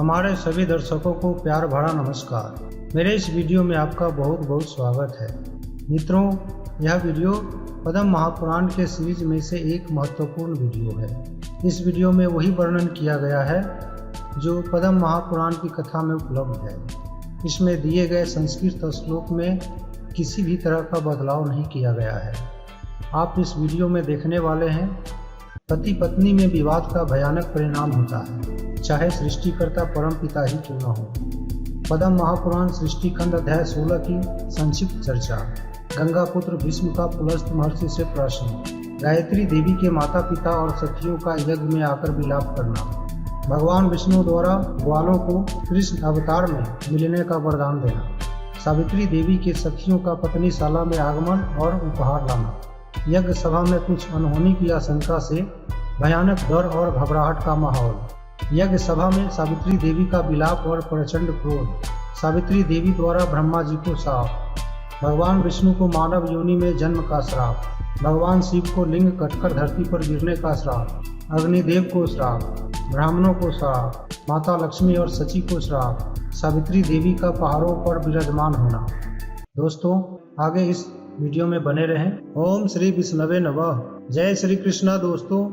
हमारे सभी दर्शकों को प्यार भरा नमस्कार। मेरे इस वीडियो में आपका बहुत बहुत स्वागत है। मित्रों, यह वीडियो पद्म महापुराण के सीरीज में से एक महत्वपूर्ण वीडियो है। इस वीडियो में वही वर्णन किया गया है जो पद्म महापुराण की कथा में उपलब्ध है। इसमें दिए गए संस्कृत श्लोक में किसी भी तरह का बदलाव नहीं किया गया है। आप इस वीडियो में देखने वाले हैं पति पत्नी में विवाद का भयानक परिणाम होता है, चाहे सृष्टिकर्ता परमपिता ही क्यों न हो। पद्म महापुराण सृष्टि खंड अध्याय 16 की संक्षिप्त चर्चा। गंगा पुत्र भीष्म का पुलस्त महर्षि से प्रश्न। गायत्री देवी के माता पिता और सखियों का यज्ञ में आकर विलाप करना। भगवान विष्णु द्वारा ग्वालों को कृष्ण अवतार में मिलने का वरदान देना। सावित्री देवी के सखियों का पत्नीशाला में आगमन और उपहार लाना। यज्ञ सभा में कुछ अनहोनी की आशंका से भयानक डर और घबराहट का माहौल। यज्ञ सभा में सावित्री देवी का विलाप और प्रचंड क्रोध। सावित्री देवी द्वारा ब्रह्मा जी को शाप। भगवान विष्णु को मानव योनि में जन्म का श्राप। भगवान शिव को लिंग कटकर धरती पर गिरने का श्राप। अग्निदेव को श्राप। ब्राह्मणों को श्राप। माता लक्ष्मी और शची को श्राप। सावित्री देवी का पहाड़ों पर विराजमान होना। दोस्तों, आगे इस वीडियो में बने रहें। ओम श्री विष्णवे नमः। जय श्री कृष्णा। दोस्तों,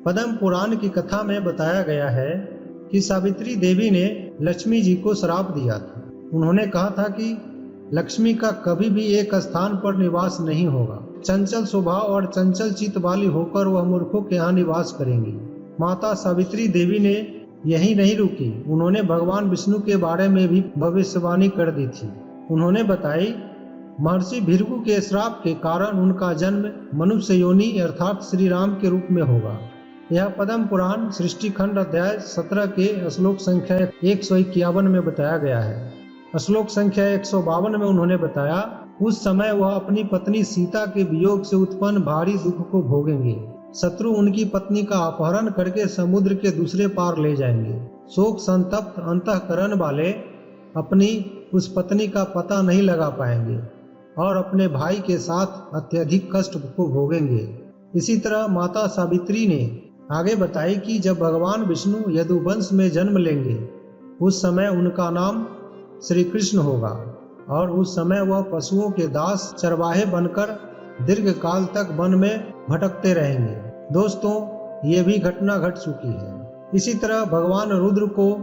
पद्म पुराण की कथा में बताया गया है कि सावित्री देवी ने लक्ष्मी जी को श्राप दिया था। उन्होंने कहा था कि लक्ष्मी का कभी भी एक स्थान पर निवास नहीं होगा। चंचल स्वभाव और चंचल चित्त वाली होकर वह मूर्खों के यहाँ निवास करेंगी। माता सावित्री देवी ने यही नहीं रुकी, उन्होंने भगवान विष्णु के बारे में भी भविष्यवाणी कर दी थी। उन्होंने बताई महर्षि भृगु के श्राप के कारण उनका जन्म मनुष्य योनि अर्थात श्री राम के रूप में होगा। यह पद्म पुराण सृष्टि खंड अध्याय 17 के श्लोक संख्या 151 में बताया गया है। श्लोक संख्या 152 में उन्होंने बताया, उस समय वह अपनी पत्नी सीता के वियोग से उत्पन्न भारी दुख को भोगेंगे। शत्रु उनकी पत्नी का अपहरण करके समुद्र के दूसरे पार ले जाएंगे। शोक संतप्त अंतःकरण वाले अपनी उस पत्नी का पता नहीं लगा पाएंगे और अपने भाई के साथ अत्यधिक कष्ट को भोगेंगे। इसी तरह माता सावित्री ने आगे बताई कि जब भगवान विष्णु यदुवंश में जन्म लेंगे उस समय उनका नाम श्री कृष्ण होगा और उस समय वह पशुओं के दास चरवाहे बनकर दीर्घ काल तक वन में भटकते रहेंगे। दोस्तों, ये भी घटना घट चुकी है। इसी तरह भगवान रुद्र को,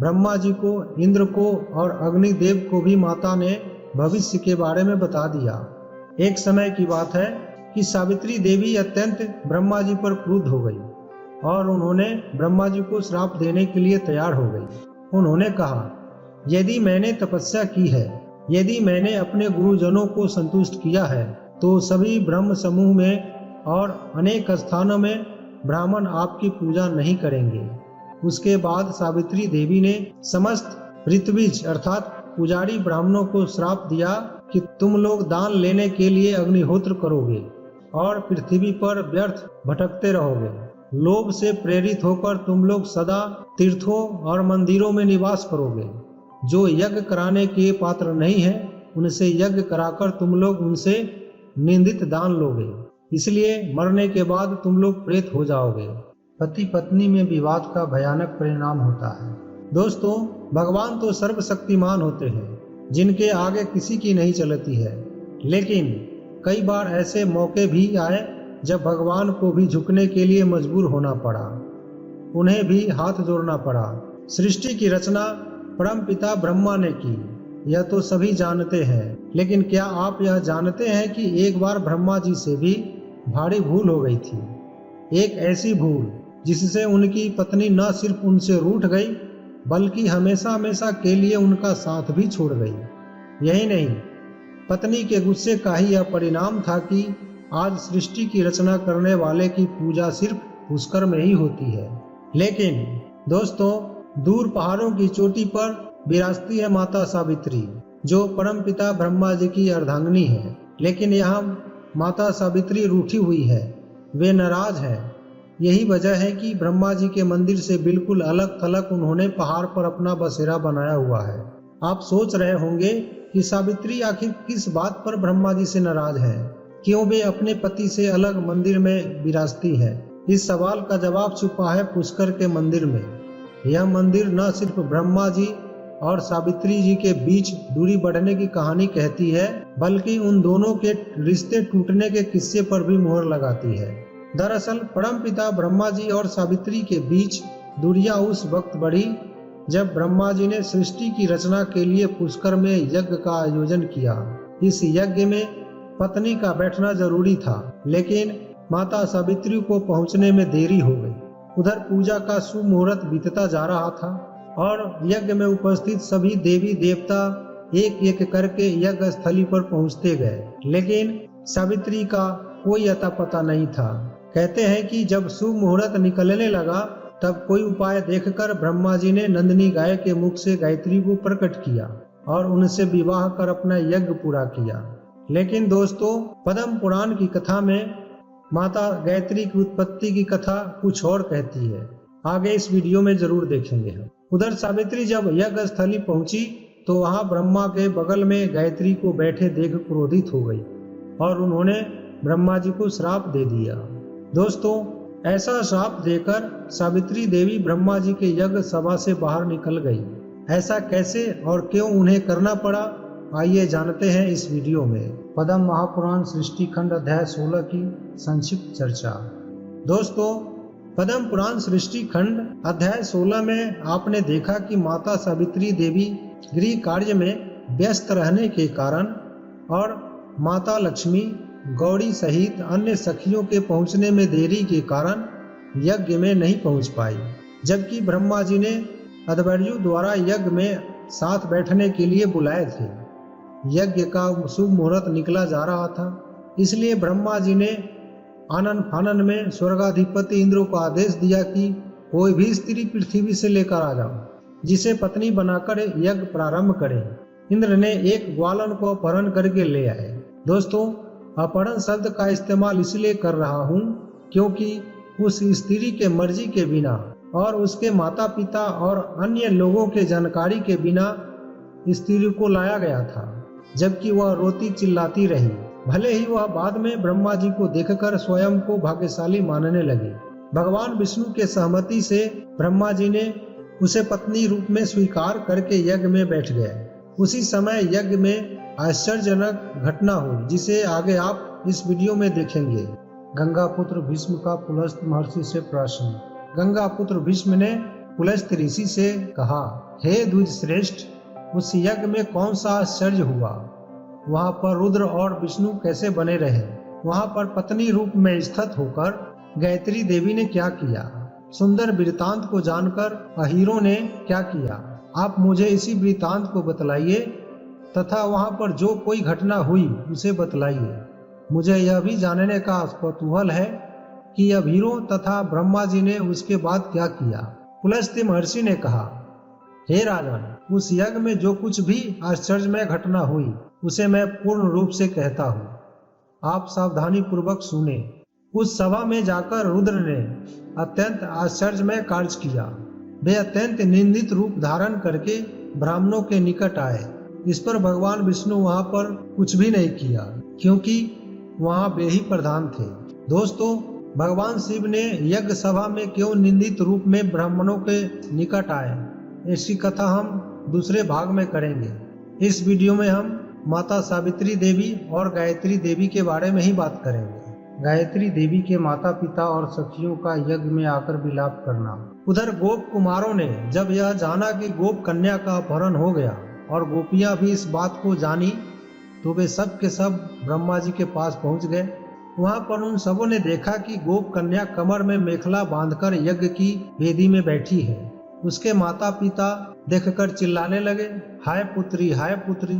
ब्रह्मा जी को, इंद्र को और अग्निदेव को भी माता ने भविष्य के बारे में बता दिया। एक समय की बात है कि सावित्री देवी अत्यंत ब्रह्मा जी पर क्रुद्ध हो गई और उन्होंने ब्रह्मा जी को श्राप देने के लिए तैयार हो गई। उन्होंने कहा, यदि मैंने तपस्या की है, यदि मैंने अपने गुरुजनों को संतुष्ट किया है, तो सभी ब्रह्म समूह में और अनेक स्थानों में ब्राह्मण आपकी पूजा नहीं करेंगे। उसके बाद सावित्री देवी ने समस्त ऋत्विज अर्थात पुजारी ब्राह्मणों को श्राप दिया कि तुम लोग दान लेने के लिए अग्निहोत्र करोगे और पृथ्वी पर व्यर्थ भटकते रहोगे। लोभ से प्रेरित होकर तुम लोग सदा तीर्थों और मंदिरों में निवास करोगे। जो यज्ञ कराने के पात्र नहीं है, उनसे यज्ञ कराकर तुम लोग उनसे निंदित दान लोगे। इसलिए मरने के बाद तुम लोग प्रेत हो जाओगे। पति पत्नी में विवाद का भयानक परिणाम होता है। दोस्तों, भगवान तो सर्वशक्तिमान होते हैं, जिनके आगे किसी की नहीं चलती है। लेकिन कई बार ऐसे मौके भी आए जब भगवान को भी झुकने के लिए मजबूर होना पड़ा, उन्हें भी हाथ जोड़ना पड़ा। सृष्टि की रचना परमपिता ब्रह्मा ने की, यह तो सभी जानते हैं। लेकिन क्या आप यह जानते हैं कि एक बार ब्रह्मा जी से भी भारी भूल हो गई थी। एक ऐसी भूल जिससे उनकी पत्नी न सिर्फ उनसे रूठ गई बल्कि हमेशा हमेशा के लिए उनका साथ भी छोड़ गई। यही नहीं, पत्नी के गुस्से का ही यह परिणाम था कि आज सृष्टि की रचना करने वाले की पूजा सिर्फ पुष्कर में ही होती है। लेकिन दोस्तों, दूर पहाड़ों की चोटी पर विराजती है माता सावित्री, जो परमपिता ब्रह्मा जी की अर्धांगिनी है। लेकिन यहाँ माता सावित्री रूठी हुई है, वे नाराज है। यही वजह है कि ब्रह्मा जी के मंदिर से बिल्कुल अलग थलग उन्होंने पहाड़ पर अपना बसेरा बनाया हुआ है। आप सोच रहे होंगे कि सावित्री आखिर किस बात पर ब्रह्मा जी से नाराज है, क्यों वे अपने पति से अलग मंदिर में विराजती है। इस सवाल का जवाब छुपा है पुष्कर के मंदिर में। यह मंदिर न सिर्फ ब्रह्मा जी और सावित्री जी के बीच दूरी बढ़ने की कहानी कहती है, बल्कि उन दोनों के रिश्ते टूटने के किस्से पर भी मुहर लगाती है। दरअसल परमपिता ब्रह्मा जी और सावित्री के बीच दूरियां उस वक्त बढ़ी जब ब्रह्मा जी ने सृष्टि की रचना के लिए पुष्कर में यज्ञ का आयोजन किया। इस यज्ञ में पत्नी का बैठना जरूरी था, लेकिन माता सावित्री को पहुंचने में देरी हो गई। उधर पूजा का शुभ मुहूर्त बीतता जा रहा था और यज्ञ में उपस्थित सभी देवी देवता एक एक करके यज्ञ स्थली पर पहुंचते गए, लेकिन सावित्री का कोई अता पता नहीं था। कहते हैं कि जब शुभ मुहूर्त निकलने लगा तब कोई उपाय देखकर ब्रह्मा जी ने नंदिनी गाय के मुख से गायत्री को प्रकट किया और उनसे विवाह कर अपना यज्ञ पूरा किया। लेकिन दोस्तों, पद्म पुराण की कथा में माता गायत्री की उत्पत्ति की कथा कुछ और कहती है। आगे इस वीडियो में जरूर देखेंगे हम। उधर सावित्री जब यज्ञ स्थली पहुंची तो वहां ब्रह्मा के बगल में गायत्री को बैठे देख क्रोधित हो गई और उन्होंने ब्रह्मा जी को श्राप दे दिया। दोस्तों, ऐसा श्राप देकर सावित्री देवी ब्रह्मा जी के यज्ञ सभा से बाहर निकल गई। ऐसा कैसे और क्यों उन्हें करना पड़ा, आइए जानते हैं इस वीडियो में। पद्म महापुराण सृष्टि खंड अध्याय 16 की संक्षिप्त चर्चा। दोस्तों, पद्म पुराण सृष्टि खंड अध्याय 16 में आपने देखा कि माता सावित्री देवी गृह कार्य में व्यस्त रहने के कारण और माता लक्ष्मी गौरी सहित अन्य सखियों के पहुंचने में देरी के कारण यज्ञ में नहीं पहुंच पाई, जबकि ब्रह्मा जी ने अध्वर्यु द्वारा यज्ञ में साथ बैठने के लिए बुलाए थे। यज्ञ का शुभ मुहूर्त निकला जा रहा था, इसलिए ब्रह्मा जी ने आनन फानन में स्वर्गाधिपति इंद्र को आदेश दिया कि कोई भी स्त्री पृथ्वी से लेकर आ जाओ, जिसे पत्नी बनाकर यज्ञ प्रारंभ करे। इंद्र ने एक ग्वालन को अपहरण करके ले आए। दोस्तों, अपहरण शब्द का इस्तेमाल इसलिए कर रहा हूँ क्योंकि उस स्त्री के मर्जी के बिना और उसके माता पिता और अन्य लोगों के जानकारी के बिना स्त्री को लाया गया था, जबकि वह रोती चिल्लाती रही। भले ही वह बाद में ब्रह्मा जी को देखकर स्वयं को भाग्यशाली मानने लगी। भगवान विष्णु के सहमति से ब्रह्मा जी ने उसे पत्नी रूप में स्वीकार करके यज्ञ में बैठ गए। उसी समय यज्ञ में आश्चर्यजनक घटना हुई, जिसे आगे आप इस वीडियो में देखेंगे। गंगा पुत्र भीष्म का पुलस्त महर्षि से प्रश्न। गंगा पुत्र भीष्म ने पुलस्त ऋषि से कहा, हे द्विज श्रेष्ठ, उस यज्ञ में कौन सा आश्चर्य हुआ? वहाँ पर रुद्र और विष्णु कैसे बने रहे? वहाँ पर पत्नी रूप में स्थित होकर गायत्री देवी ने क्या किया? सुंदर वृतांत को जानकर अहीरों ने क्या किया? आप मुझे इसी वृतांत को बतलाइए तथा वहाँ पर जो कोई घटना हुई उसे बतलाइए। मुझे यह भी जानने का कौतूहल है कि अहीरों तथा ब्रह्मा जी ने उसके बाद क्या किया। पुलस्त्य महर्षि ने कहा, हे राजन, उस यज्ञ में जो कुछ भी आश्चर्यमय घटना हुई उसे मैं पूर्ण रूप से कहता हूँ। आप सावधानी पूर्वक सुने। उस सभा में जाकर रुद्र ने अत्यंत आश्चर्यमय कार्य किया। वे अत्यंत निंदित रूप धारण करके ब्राह्मणों के निकट आए। इस पर भगवान विष्णु वहाँ पर कुछ भी नहीं किया, क्योंकि वहाँ वे ही प्रधान थे। दोस्तों, भगवान शिव ने यज्ञ सभा में क्यों निंदित रूप में ब्राह्मणों के निकट आए, इसकी कथा हम दूसरे भाग में करेंगे। इस वीडियो में हम माता सावित्री देवी और गायत्री देवी के बारे में ही बात करेंगे। गायत्री देवी के माता पिता और सखियों का यज्ञ में आकर विलाप करना। उधर गोप कुमारों ने जब यह जाना कि गोप कन्या का अपहरण हो गया और गोपियां भी इस बात को जानी, तो वे सब के सब ब्रह्मा जी के पास पहुंच गए। वहां पर उन सबों ने देखा कि गोप कन्या कमर में मेखला बांधकर यज्ञ की वेदी में बैठी है। उसके माता पिता देखकर चिल्लाने लगे, हाय पुत्री, हाय पुत्री।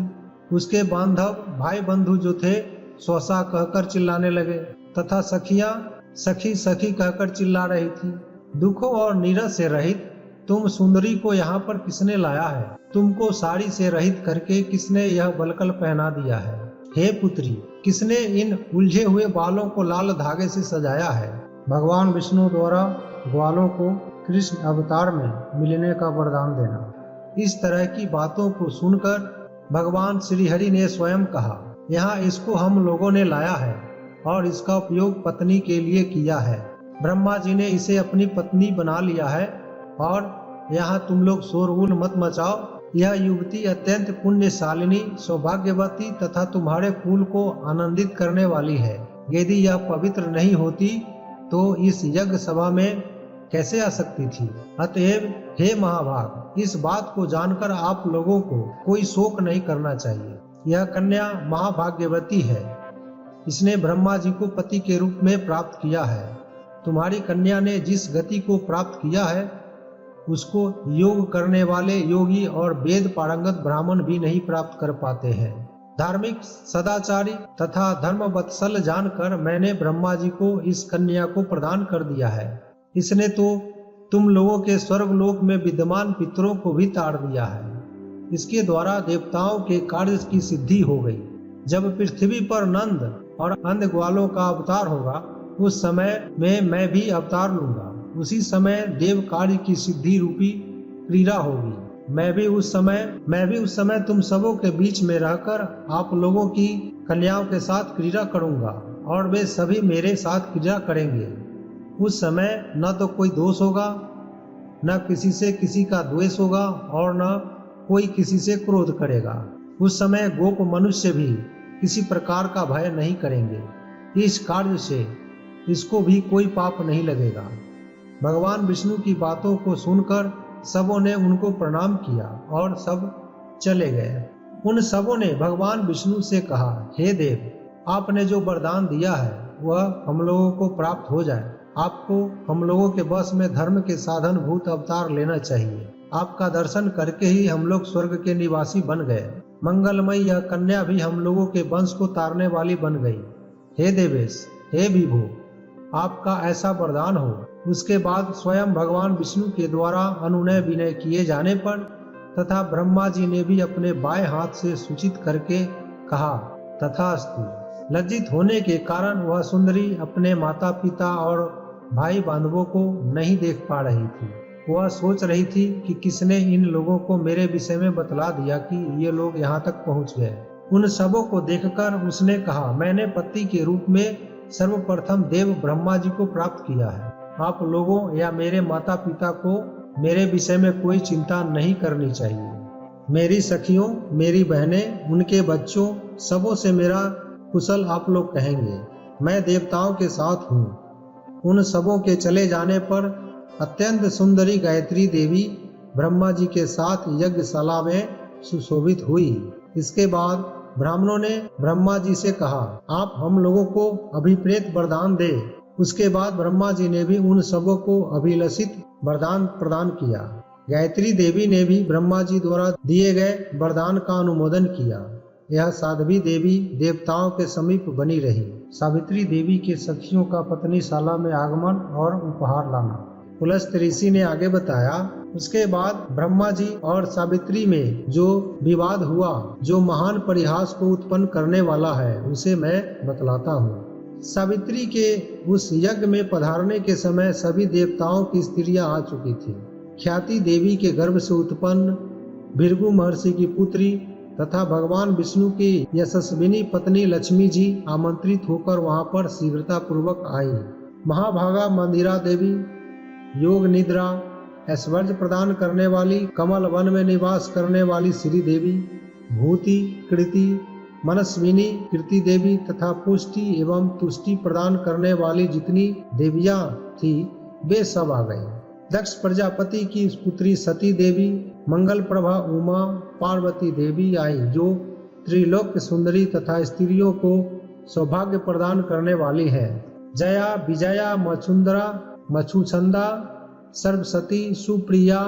उसके बांधव भाई बंधु जो थे स्वसा कहकर चिल्लाने लगे तथा सखियां सखी सखी कहकर चिल्ला रही थी। दुखों और नीरस से रहित तुम सुंदरी को यहाँ पर किसने लाया है? तुमको साड़ी से रहित करके किसने यह बलकल पहना दिया है? हे पुत्री, किसने इन उलझे हुए बालों को लाल धागे से सजाया है? भगवान विष्णु द्वारा ग्वालों को कृष्ण अवतार में मिलने का वरदान देना। इस तरह की बातों को सुनकर भगवान श्री हरि ने स्वयं कहा, यहाँ इसको हम लोगों ने लाया है और इसका उपयोग पत्नी के लिए किया है। ब्रह्मा जी ने इसे अपनी पत्नी बना लिया है और यहाँ तुम लोग शोरगुल मत मचाओ। यह युवती अत्यंत पुण्यशालिनी, सौभाग्यवती तथा तुम्हारे कुल को आनंदित करने वाली है। यदि यह पवित्र नहीं होती तो इस यज्ञ सभा में कैसे आ सकती थी? अतएव हे महाभाग, इस बात को जानकर आप लोगों को कोई शोक नहीं करना चाहिए। यह कन्या महाभाग्यवती है। इसने ब्रह्मा जी को पति के रूप में प्राप्त किया है। तुम्हारी कन्या ने जिस गति को प्राप्त किया है उसको योग करने वाले योगी और वेद पारंगत ब्राह्मण भी नहीं प्राप्त कर पाते हैं। धार्मिक, सदाचारी तथा धर्म वत्सल जानकर मैंने ब्रह्मा जी को इस कन्या को प्रदान कर दिया है। इसने तो तुम लोगों के स्वर्गलोक में विद्यमान पितरों को भी ताड़ दिया है। इसके द्वारा देवताओं के कार्य की सिद्धि हो गई। जब पृथ्वी पर नंद और अंध ग्वालों का अवतार होगा उस समय में मैं भी अवतार लूंगा। उसी समय देव कार्य की सिद्धि रूपी क्रीड़ा होगी। मैं भी उस समय तुम सबों के बीच में रहकर आप लोगों की कन्याओं के साथ क्रीड़ा करूंगा और वे सभी मेरे साथ क्रीड़ा करेंगे। उस समय न तो कोई दोष होगा, न किसी से किसी का द्वेष होगा और न कोई किसी से क्रोध करेगा। उस समय गोप मनुष्य भी किसी प्रकार का भय नहीं करेंगे। इस कार्य से इसको भी कोई पाप नहीं लगेगा। भगवान विष्णु की बातों को सुनकर सबों ने उनको प्रणाम किया और सब चले गए। उन सबों ने भगवान विष्णु से कहा, हे देव, आपने जो वरदान दिया है वह हम लोगों को प्राप्त हो जाए। आपको हम लोगों के बस में धर्म के साधन भूत अवतार लेना चाहिए। आपका दर्शन करके ही हम लोग स्वर्ग के निवासी बन गए। मंगलमयी यह कन्या भी हम लोगों के वंश को तारने वाली बन गई। हे देवेश, हे विभो, आपका ऐसा वरदान हो। उसके बाद स्वयं भगवान विष्णु के द्वारा अनुनय विनय किए जाने पर तथा ब्रह्मा जी ने भी अपने बाएं हाथ से सूचित करके कहा, तथास्तु। लज्जित होने के कारण वह सुंदरी अपने माता पिता और भाई बांधवों को नहीं देख पा रही थी। वह सोच रही थी कि किसने इन लोगों को मेरे विषय में बतला दिया कि ये लोग यहाँ तक पहुँच गए। उन सबों को देखकर उसने कहा, मैंने पति के रूप में सर्वप्रथम देव ब्रह्मा जी को प्राप्त किया है। आप लोगों या मेरे माता पिता को मेरे विषय में कोई चिंता नहीं करनी चाहिए। मेरी सखियों, मेरी बहनें, उनके बच्चों, सबों से मेरा कुशल आप लोग कहेंगे। मैं देवताओं के साथ हूँ। उन सबों के चले जाने पर अत्यंत सुंदरी गायत्री देवी ब्रह्मा जी के साथ यज्ञशाला में सुशोभित हुई। इसके बाद ब्राह्मणों ने ब्रह्मा जी से कहा, आप हम लोगों को अभिप्रेत वरदान दे। उसके बाद ब्रह्मा जी ने भी उन सबों को अभिलषित वरदान प्रदान किया। गायत्री देवी ने भी ब्रह्मा जी द्वारा दिए गए वरदान का अनुमोदन किया। यह साध्वी देवी देवताओं के समीप बनी रही। सावित्री देवी के सखियों का पत्नीशाला में आगमन और उपहार लाना। पुलस्त ऋषि ने आगे बताया, उसके बाद ब्रह्मा जी और सावित्री में जो विवाद हुआ, जो महान परिहास को उत्पन्न करने वाला है, उसे मैं बतलाता हूँ। सावित्री के उस यज्ञ में पधारने के समय सभी देवताओं की स्त्रियां आ चुकी थी। ख्याति देवी के गर्भ से उत्पन्न भृगु महर्षि की पुत्री तथा भगवान विष्णु की यशस्विनी पत्नी लक्ष्मी जी आमंत्रित होकर वहां पर शीघ्रता पूर्वक आई। महाभागा मंदिरा देवी, योग निद्रा, ऐश्वर्य प्रदान करने वाली, कमल वन में निवास करने वाली श्री देवी, भूति, कृति, मनस्विनी, कीर्ति देवी तथा पुष्टि एवं तुष्टि प्रदान करने वाली जितनी देवियां थी वे सब आ गए। दक्ष प्रजापति की पुत्री सती देवी, मंगल प्रभा उमा, पार्वती देवी आई जो त्रिलोक सुंदरी तथा स्त्रियों को सौभाग्य प्रदान करने वाली है। जया, विजया, मछुंदरा, मछुचंदा, सर्वसती, सुप्रिया,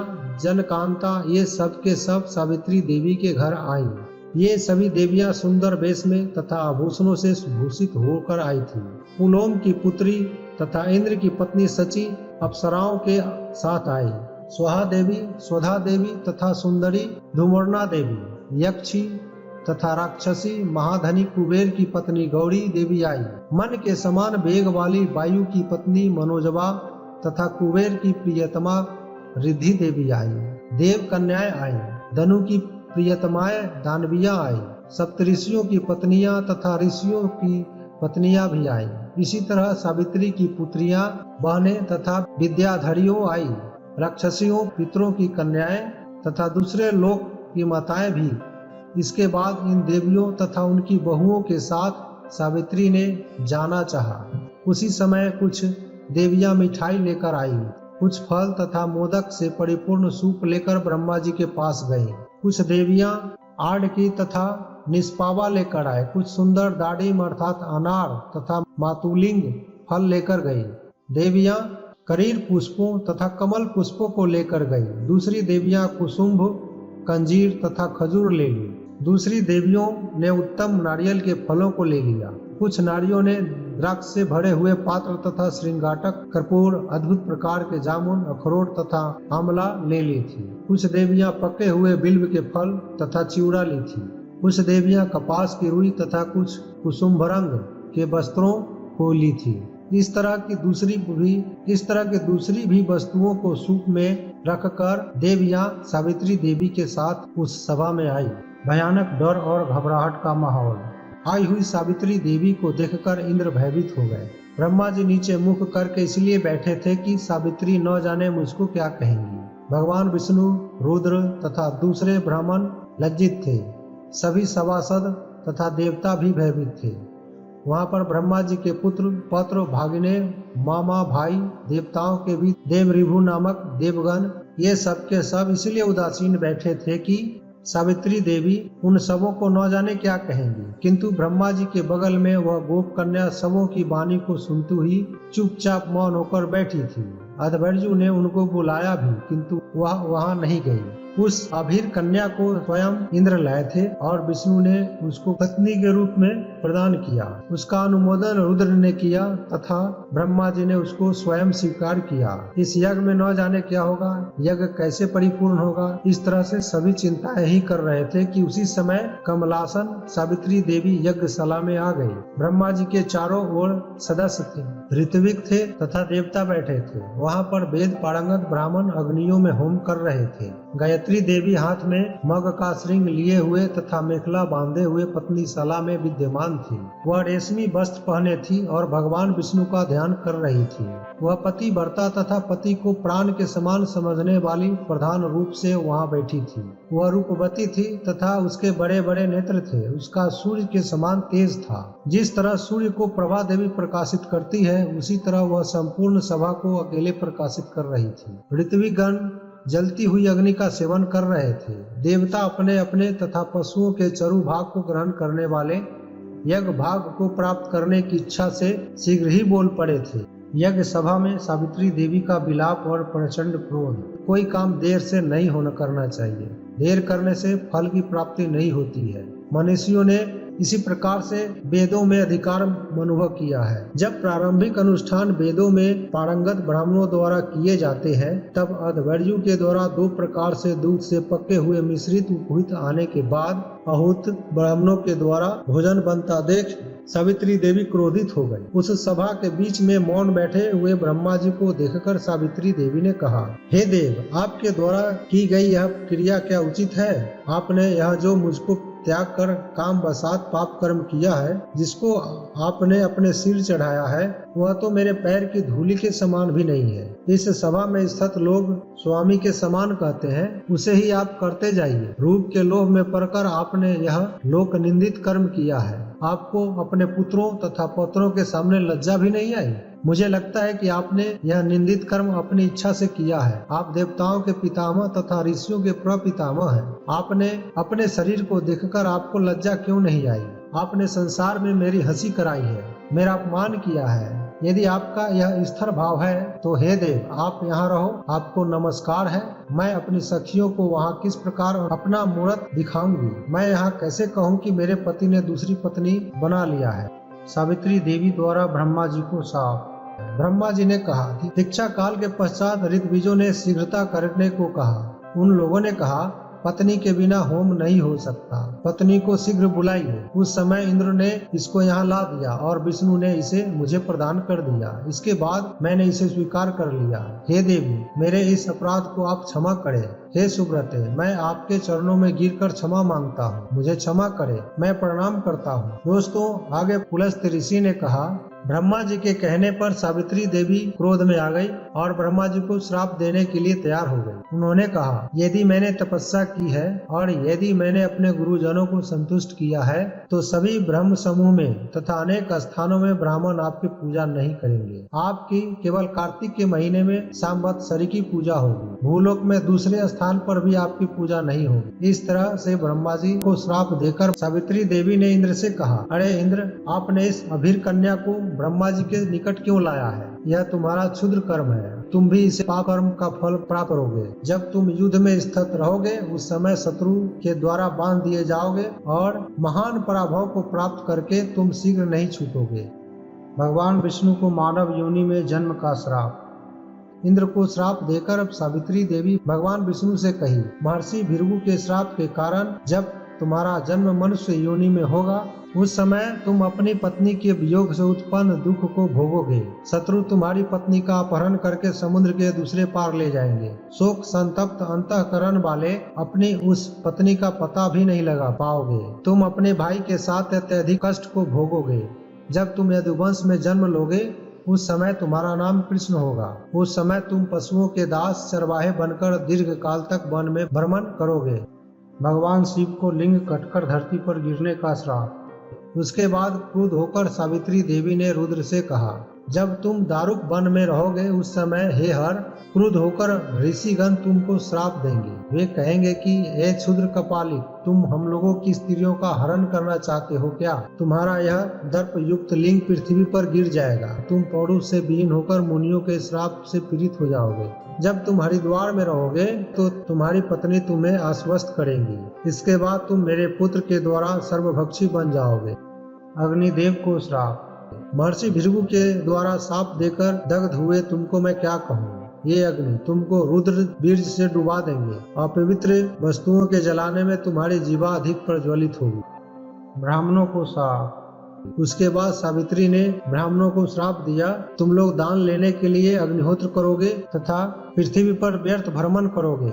जनकांता, ये सब के सब सावित्री देवी के घर आई। ये सभी देवियां सुंदर वेश में तथा आभूषणों से भूषित होकर आई थी। पुलोम की पुत्री तथा इंद्र की पत्नी सची अप्सराओं के साथ आई। स्वाहा देवी, स्वधा देवी तथा सुंदरी धूमर्णा देवी, यक्षी तथा राक्षसी महाधनी कुबेर की पत्नी गौरी देवी आई। मन के समान वेग वाली वायु की पत्नी मनोजवा तथा कुबेर की प्रियतमा रिद्धि देवी आई। देव कन्याएं आई। धनु की प्रियतमाएं दानवियां आई। सप्तऋषियों की पत्नियां तथा ऋषियों की पत्नियां भी आई। इसी तरह सावित्री की पुत्रियां, बहनें तथा विद्याधरियों आई। राक्षसियों, पितरों की कन्याएं तथा दूसरे लोक की माताएं भी। इसके बाद इन देवियों तथा उनकी बहुओं के साथ सावित्री ने जाना चाहा। उसी समय कुछ देवियां मिठाई लेकर आई, कुछ फल तथा मोदक से परिपूर्ण सूप लेकर ब्रह्मा जी के पास गई। कुछ देवियां आड़ की तथा निष्पावा लेकर आए, कुछ सुंदर दाड़िम अर्थात अनार तथा मातुलिंग फल लेकर गई। देवियां करीर पुष्पों तथा कमल पुष्पों को लेकर गई। दूसरी देवियां कुसुम्भ, कंजीर तथा खजूर ले ली। दूसरी देवियों ने उत्तम नारियल के फलों को ले लिया। कुछ नारियों ने द्राक्ष से भरे हुए पात्र तथा श्रृंगाटक, कर्पूर, अद्भुत प्रकार के जामुन, अखरोट तथा आंवला ले ली थी। कुछ देवियां पके हुए बिल्व के फल तथा चिवड़ा ली थी। कुछ देवियां कपास की रुई तथा कुछ कुसुम्भरंग के वस्त्रों को ली थी। इस तरह की दूसरी भी वस्तुओं को सूप में रखकर देवियां सावित्री देवी के साथ उस सभा में आई। भयानक डर और घबराहट का माहौल। आई हुई सावित्री देवी को देखकर इंद्र भयभीत हो गए। ब्रह्मा जी नीचे मुख करके इसलिए बैठे थे कि सावित्री न जाने मुझको क्या कहेंगी। भगवान विष्णु, रुद्र तथा दूसरे ब्राह्मण लज्जित थे। सभी सभासद तथा देवता भी भयभीत थे। वहाँ पर ब्रह्मा जी के पुत्र, पौत्र, भागिने, मामा, भाई, देवताओं के भी देवऋभु नामक देवगण, ये सब के सब इसलिए उदासीन बैठे थे कि सावित्री देवी उन सबों को न जाने क्या कहेंगी। किंतु ब्रह्मा जी के बगल में वह गोप कन्या सबों की वाणी को सुनते ही चुपचाप मौन होकर बैठी थी। अधवर्जु ने उनको बुलाया भी, किंतु वह वहां नहीं गई। उस अभीर कन्या को स्वयं इंद्र लाए थे और विष्णु ने उसको पत्नी के रूप में प्रदान किया। उसका अनुमोदन रुद्र ने किया तथा ब्रह्मा जी ने उसको स्वयं स्वीकार किया। इस यज्ञ में न जाने क्या होगा, यज्ञ कैसे परिपूर्ण होगा, इस तरह से सभी चिंताएं ही कर रहे थे कि उसी समय कमलासन सावित्री देवी यज्ञशाला में आ गई। ब्रह्मा जी के चारों ओर सदस्य थे, ऋत्विक थे तथा देवता बैठे थे। वहाँ पर वेद पारंगत ब्राह्मण अग्नियों में होम कर रहे थे। गायत्री देवी हाथ में मग का श्रृंग लिए हुए तथा मेखला बांधे हुए पत्नी शाला में विद्यमान थी। वह रेशमी वस्त्र पहने थी और भगवान विष्णु का ध्यान कर रही थी। वह पति वर्ता तथा पति को प्राण के समान समझने वाली प्रधान रूप से वहाँ बैठी थी। वह रूपवती थी तथा उसके बड़े बड़े नेत्र थे। उसका सूर्य के समान तेज था। जिस तरह सूर्य को प्रभा देवी प्रकाशित करती है, उसी तरह वह संपूर्ण सभा को अकेले प्रकाशित कर रही थी। ऋत्विकगण जलती हुई अग्नि का सेवन कर रहे थे। देवता अपने अपने तथा पशुओं के चरु भाग को ग्रहण करने वाले यज्ञ भाग को प्राप्त करने की इच्छा से शीघ्र ही बोल पड़े थे। यज्ञ सभा में सावित्री देवी का विलाप और प्रचंड क्रोध। कोई काम देर से नहीं होना करना चाहिए। देर करने से फल की प्राप्ति नहीं होती है। मनुष्यों ने इसी प्रकार से वेदों में अधिकार अनुभव किया है। जब प्रारंभिक अनुष्ठान वेदों में पारंगत ब्राह्मणों द्वारा किए जाते हैं, तब अधवर्जु के द्वारा 2 प्रकार से दूध से पके हुए मिश्रित उपहित आने के बाद अहुत ब्राह्मणों के द्वारा भोजन बनता देख सावित्री देवी क्रोधित हो गई। उस सभा के बीच में मौन बैठे हुए ब्रह्मा जी को देखकर सावित्री देवी ने कहा, हे देव, आपके द्वारा की गई यह क्रिया क्या उचित है? आपने यह जो मुझको त्याग कर काम बसात पाप कर्म किया है, जिसको आपने अपने सिर चढ़ाया है, वह तो मेरे पैर की धूलि के समान भी नहीं है। इस सभा में स्थित लोग स्वामी के समान कहते हैं, उसे ही आप करते जाइए। रूप के लोभ में पड़कर आपने यह लोक निंदित कर्म किया है। आपको अपने पुत्रों तथा पौत्रों के सामने लज्जा भी नहीं आई। मुझे लगता है कि आपने यह निंदित कर्म अपनी इच्छा से किया है। आप देवताओं के पितामह तथा ऋषियों के प्रपितामह हैं। आपने अपने शरीर को देखकर आपको लज्जा क्यों नहीं आई? आपने संसार में मेरी हंसी कराई है, मेरा अपमान किया है। यदि आपका यह स्थिर भाव है तो हे देव, आप यहाँ रहो, आपको नमस्कार है। मैं अपनी सखियों को वहाँ किस प्रकार अपना मूर्त दिखाऊंगी। मैं यहाँ कैसे कहूँ कि मेरे पति ने दूसरी पत्नी बना लिया है। सावित्री देवी द्वारा ब्रह्मा जी को शाप। ब्रह्मा जी ने कहा कि दीक्षा काल के पश्चात ऋत्विजों ने शीघ्रता करने को कहा। उन लोगों ने कहा, पत्नी के बिना होम नहीं हो सकता, पत्नी को शीघ्र बुलाइए। उस समय इंद्र ने इसको यहाँ ला दिया और विष्णु ने इसे मुझे प्रदान कर दिया। इसके बाद मैंने इसे स्वीकार कर लिया। हे देवी, मेरे इस अपराध को आप क्षमा करें। हे सुब्रते, मैं आपके चरणों में गिरकर क्षमा मांगता हूँ, मुझे क्षमा करें, मैं प्रणाम करता हूँ। दोस्तों, आगे पुलस्त्य ऋषि ने कहा, ब्रह्मा जी के कहने पर सावित्री देवी क्रोध में आ गई और ब्रह्मा जी को श्राप देने के लिए तैयार हो गई। उन्होंने कहा, यदि मैंने तपस्या की है और यदि मैंने अपने गुरुजनों को संतुष्ट किया है तो सभी ब्रह्म समूह में तथा अनेक स्थानों में ब्राह्मण आपकी पूजा नहीं करेंगे। आपकी केवल कार्तिक के महीने में संवत्सरी की पूजा होगी। भूलोक में दूसरे स्थान पर भी आपकी पूजा नहीं होगी। इस तरह से ब्रह्मा जी को श्राप देकर सावित्री देवी ने इंद्र से कहा, अरे इंद्र, आपने इस अभीर कन्या को ब्रह्मा जी के निकट क्यों लाया है? यह तुम्हारा क्षुद्र कर्म है। तुम भी इसे पाप कर्म का फल प्राप्त करोगे। जब तुम युद्ध में स्थित रहोगे उस समय शत्रु के द्वारा बांध दिए जाओगे और महान पराभव को प्राप्त करके तुम शीघ्र नहीं छूटोगे। भगवान विष्णु को मानव योनि में जन्म का श्राप। इंद्र को श्राप देकर अब सावित्री देवी भगवान विष्णु से कही, महर्षि भृगु के श्राप के कारण जब तुम्हारा जन्म मनुष्य योनि में होगा उस समय तुम अपनी पत्नी के वियोग से उत्पन्न दुख को भोगोगे। शत्रु तुम्हारी पत्नी का अपहरण करके समुद्र के दूसरे पार ले जाएंगे। शोक संतप्त अंतःकरण वाले अपनी उस पत्नी का पता भी नहीं लगा पाओगे। तुम अपने भाई के साथ अत्यधिक कष्ट को भोगोगे। जब तुम यदुवंश में जन्म लोगे उस समय तुम्हारा नाम कृष्ण होगा। उस समय तुम पशुओं के दास चरवाहे बनकर दीर्घ काल तक वन में भ्रमण करोगे। भगवान शिव को लिंग कटकर धरती पर गिरने का श्राप। उसके बाद क्रुद्ध होकर सावित्री देवी ने रुद्र से कहा, जब तुम दारुक वन में रहोगे उस समय हे हर, क्रुद्ध होकर ऋषिगण तुमको श्राप देंगे। वे कहेंगे कि हे क्षुद्र कपालिक, तुम हम लोगों की स्त्रियों का हरण करना चाहते हो क्या? तुम्हारा यह दर्प युक्त लिंग पृथ्वी पर गिर जाएगा। तुम पौरुष से विहीन होकर मुनियों के श्राप से पीड़ित हो जाओगे। जब तुम हरिद्वार में रहोगे तो तुम्हारी पत्नी तुम्हें आश्वस्त करेंगी। इसके बाद तुम मेरे पुत्र के द्वारा सर्वभक्षी बन जाओगे। अग्निदेव को श्राप। महर्षि भृगु के द्वारा शाप देकर दग्ध हुए तुमको मैं क्या कहूँ? ये अग्नि तुमको रुद्र बीज से डुबा देंगे। अपवित्र वस्तुओं के जलाने में तुम्हारी जीवा अधिक प्रज्वलित होगी। ब्राह्मणों को श्राप। उसके बाद सावित्री ने ब्राह्मणों को श्राप दिया, तुम लोग दान लेने के लिए अग्निहोत्र करोगे तथा पृथ्वी पर व्यर्थ भ्रमण करोगे।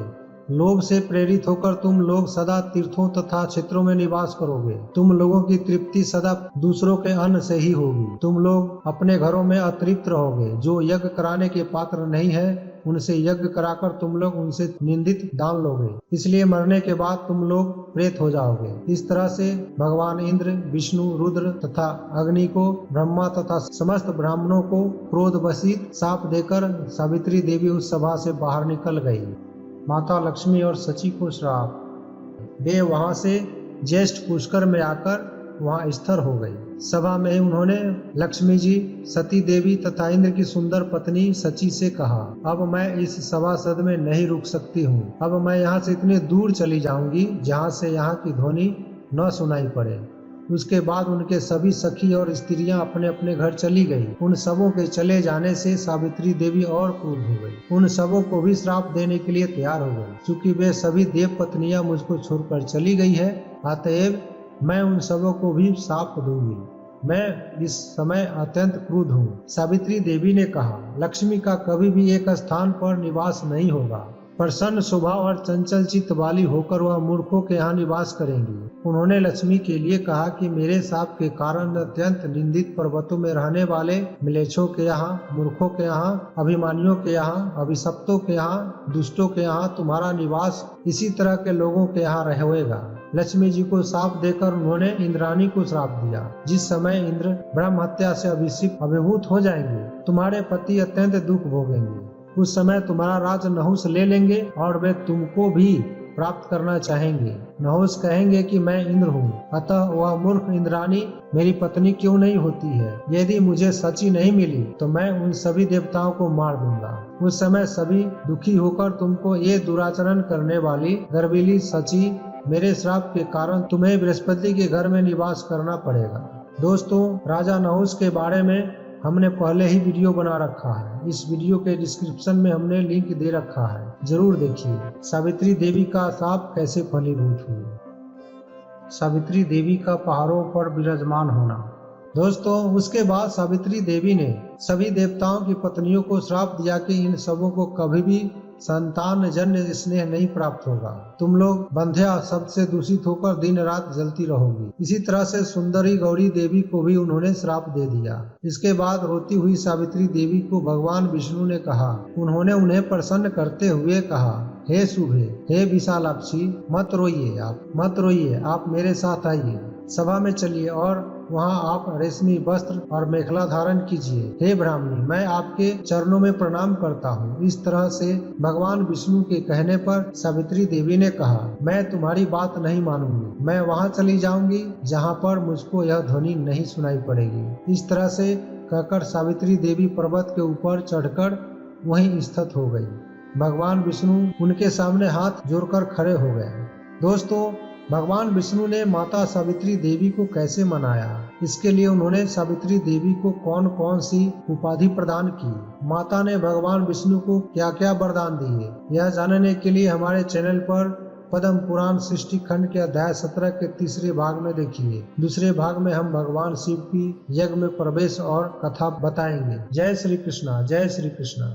लोभ से प्रेरित होकर तुम लोग सदा तीर्थों तथा क्षेत्रों में निवास करोगे। तुम लोगों की तृप्ति सदा दूसरों के अन्न से ही होगी। तुम लोग अपने घरों में अतृप्त रहोगे। जो यज्ञ कराने के पात्र नहीं है उनसे यज्ञ कराकर तुम लोग उनसे निंदित दान लोगे। इसलिए मरने के बाद तुम लोग प्रेत हो जाओगे। इस तरह से भगवान इंद्र, विष्णु, रुद्र तथा अग्नि को, ब्रह्मा तथा समस्त ब्राह्मणों को क्रोध वशित शाप देकर सावित्री देवी उस सभा से बाहर निकल गई। माता लक्ष्मी और सची को श्राप। वे वहां से ज्येष्ठ पुष्कर में आकर वहां स्थिर हो गई। सभा में ही उन्होंने लक्ष्मी जी, सती देवी तथा इंद्र की सुंदर पत्नी सची से कहा, अब मैं इस सभासद में नहीं रुक सकती हूँ। अब मैं यहाँ से इतने दूर चली जाऊंगी जहाँ से यहाँ की ध्वनि न सुनाई पड़े। उसके बाद उनके सभी सखी और स्त्रियां अपने अपने घर चली गई। उन सबों के चले जाने से सावित्री देवी और क्रुद्ध हो गई। उन सबों को भी श्राप देने के लिए तैयार हो गई। चूंकि वे सभी देव पत्नियां मुझको छोड़कर चली गई है, अतएव मैं उन सबों को भी श्राप दूंगी। मैं इस समय अत्यंत क्रुद्ध हूँ। सावित्री देवी ने कहा, लक्ष्मी का कभी भी एक स्थान पर निवास नहीं होगा। प्रसन्न स्वभाव और चंचल चित्त वाली होकर वह मूर्खों के यहाँ निवास करेंगी। उन्होंने लक्ष्मी के लिए कहा कि मेरे शाप के कारण अत्यंत निंदित पर्वतों में रहने वाले मिलेच्छों के यहाँ, मूर्खों के यहाँ, अभिमानियों के यहाँ, अभिशप्तों के यहाँ, दुष्टों के यहाँ तुम्हारा निवास इसी तरह के लोगों के यहाँ रहेगा। लक्ष्मी जी को शाप देकर उन्होंने इंद्राणी को श्राप दिया। जिस समय इंद्र ब्रह्म हत्या से अभिभूत हो जाएंगे, तुम्हारे पति अत्यंत दुख भोगेंगे। उस समय तुम्हारा राज नहुस ले लेंगे और वे तुमको भी प्राप्त करना चाहेंगे। नहुस कहेंगे कि मैं इंद्र हूँ, अतः वह मूर्ख इंद्राणी मेरी पत्नी क्यों नहीं होती है? यदि मुझे सची नहीं मिली तो मैं उन सभी देवताओं को मार दूंगा। उस समय सभी दुखी होकर तुमको ये दुराचरण करने वाली गर्वीली सची, मेरे श्राप के कारण तुम्हें बृहस्पति के घर में निवास करना पड़ेगा। दोस्तों, राजा नहुस के बारे में हमने पहले ही वीडियो बना रखा है। इस वीडियो के डिस्क्रिप्शन में हमने लिंक दे रखा है, जरूर देखिए। सावित्री देवी का शाप कैसे फलीभूत हुआ। सावित्री देवी का पहाड़ों पर विराजमान होना। दोस्तों, उसके बाद सावित्री देवी ने सभी देवताओं की पत्नियों को श्राप दिया कि इन सबों को कभी भी संतान जन्य स्नेह नहीं प्राप्त होगा। तुम लोग बंध्या शब्द से दूषित होकर दिन रात जलती रहोगी। इसी तरह से सुंदरी गौरी देवी को भी उन्होंने श्राप दे दिया। इसके बाद रोती हुई सावित्री देवी को भगवान विष्णु ने कहा। उन्होंने उन्हें प्रसन्न करते हुए कहा, हे शुभे, हे विशालाक्षी, मत रोइए, आप मेरे साथ आइए, सभा में चलिए और वहाँ आप रेशमी वस्त्र और मेखला धारण कीजिए। हे ब्राह्मणी, मैं आपके चरणों में प्रणाम करता हूँ। इस तरह से भगवान विष्णु के कहने पर सावित्री देवी ने कहा, मैं तुम्हारी बात नहीं मानूंगी, मैं वहाँ चली जाऊंगी जहाँ पर मुझको यह ध्वनि नहीं सुनाई पड़ेगी। इस तरह से कहकर सावित्री देवी पर्वत के ऊपर चढ़कर वहीं स्थित हो गई। भगवान विष्णु उनके सामने हाथ जोड़कर खड़े हो गए। दोस्तों, भगवान विष्णु ने माता सावित्री देवी को कैसे मनाया, इसके लिए उन्होंने सावित्री देवी को कौन कौन सी उपाधि प्रदान की, माता ने भगवान विष्णु को क्या क्या वरदान दिए, यह जानने के लिए हमारे चैनल पर पद्म पुराण सृष्टि खंड के अध्याय 17 के तीसरे भाग में देखिए। दूसरे भाग में हम भगवान शिव की यज्ञ में प्रवेश और कथा बताएंगे। जय श्री कृष्णा, जय श्री कृष्णा।